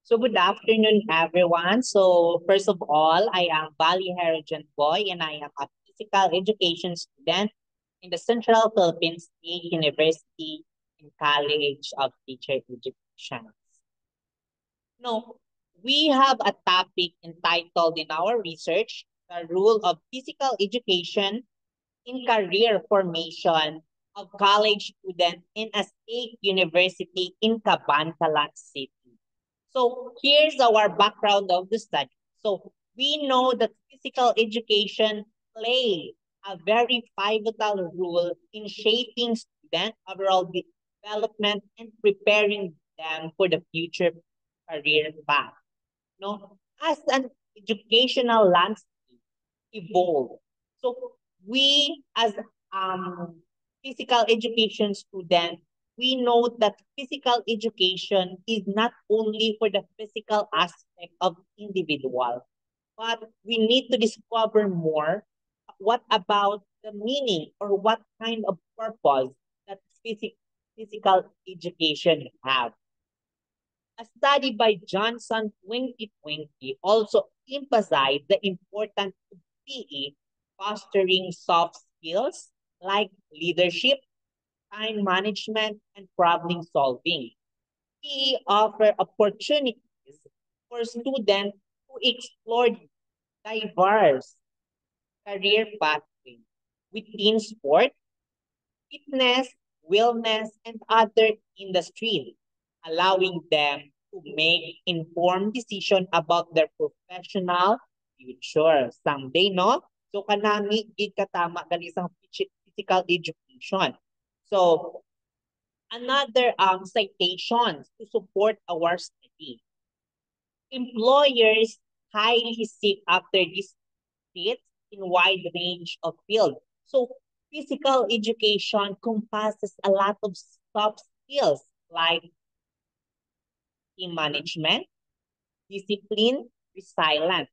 So good afternoon, everyone. So first of all, I am Bali Herijan Boy, and I am a physical education student in the Central Philippines State University in College of Teacher Education. No, we have a topic entitled in our research, the role of physical education in career formation of college students in a state university in Cabancalan City. So here's our background of the study. So we know that physical education play a very pivotal role in shaping student overall development and preparing them for the future career path. No, as an educational landscape evolve, so we as um physical education student, we know that physical education is not only for the physical aspect of individual, but we need to discover more what about the meaning or what kind of purpose that physical education have. A study by Johnson 2020 also emphasized the importance of PE fostering soft skills like leadership, time management, and problem solving. PE offer opportunities for students to explore diverse career pathways within sport, fitness, wellness, and other industries, allowing them to make informed decisions about their professional future someday, no? So, kanami, katama gali sa physical education. So, another citations to support our study. Employers highly seek after these fits in wide range of fields. So physical education encompasses a lot of soft skills like team management, discipline, resilience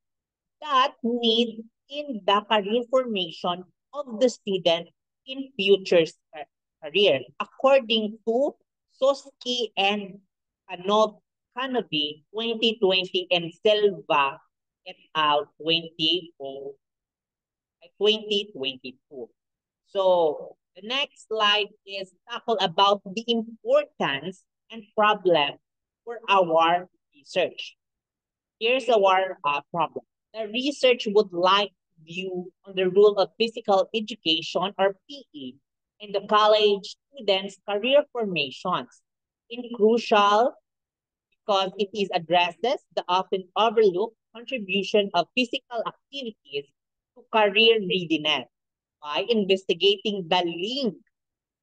that need in the career formation of the student in future career. According to Soski and Canovi 2020 and Selva et al. 2022. So the next slide is tackle about the importance and problem for our research. Here's our problem. The research would like to view on the role of physical education or PE in the college students' career formations in crucial because it is addresses the often overlooked contribution of physical activities to career readiness by investigating the link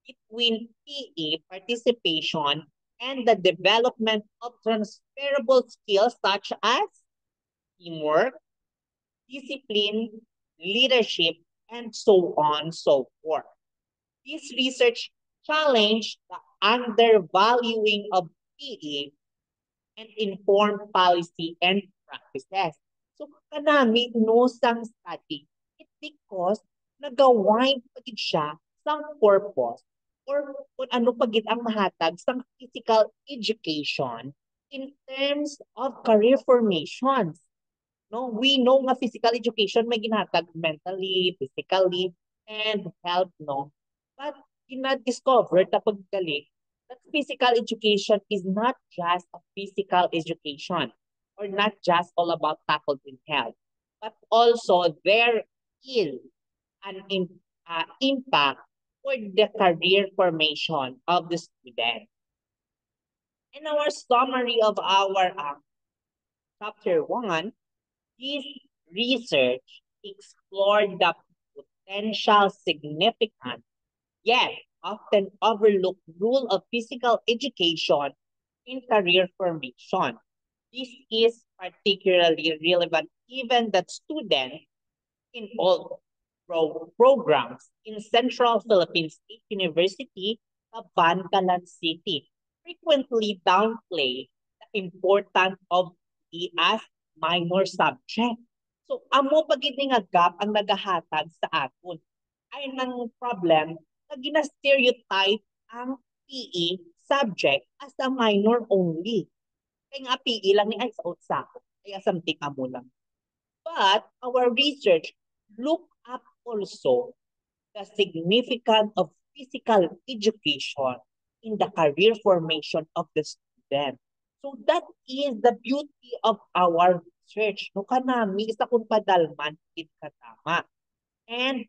between PE participation and the development of transferable skills such as teamwork, discipline, leadership, and so on so forth. This research challenged the undervaluing of PE and informed policy and practices. So, kanami no sang study. It's because nagawain pagid siya sang purpose or kung ano pagid ang mahatag sang physical education in terms of career formations. No, we know nga physical education may ginhatag mentally, physically, and health, no? But ina-discover tapag gali that physical education is not just a physical education or not just all about faculty health, but also there is an impact for the career formation of the student. In our summary of our chapter 1, this research explored the potential significant, yet often overlooked role of physical education in career formation. This is particularly relevant given that students in all programs in Central Philippines State University, Cabancalan City, frequently downplay the importance of it as minor subject. So, amo pagid nga gap ang nagahatag sa aton. Ay nang problem na gina-stereotype ang PE subject as a minor only. Kaya nga PE lang ni ay sa ko. Kaya something amo lang. But our research look up also the significance of physical education in the career formation of the student. So that is the beauty of our research. No kanami isa kung padalman it katama. And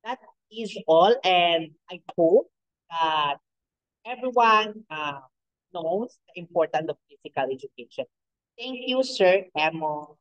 that is all. And I hope that everyone knows the importance of physical education. Thank you, Sir Emo.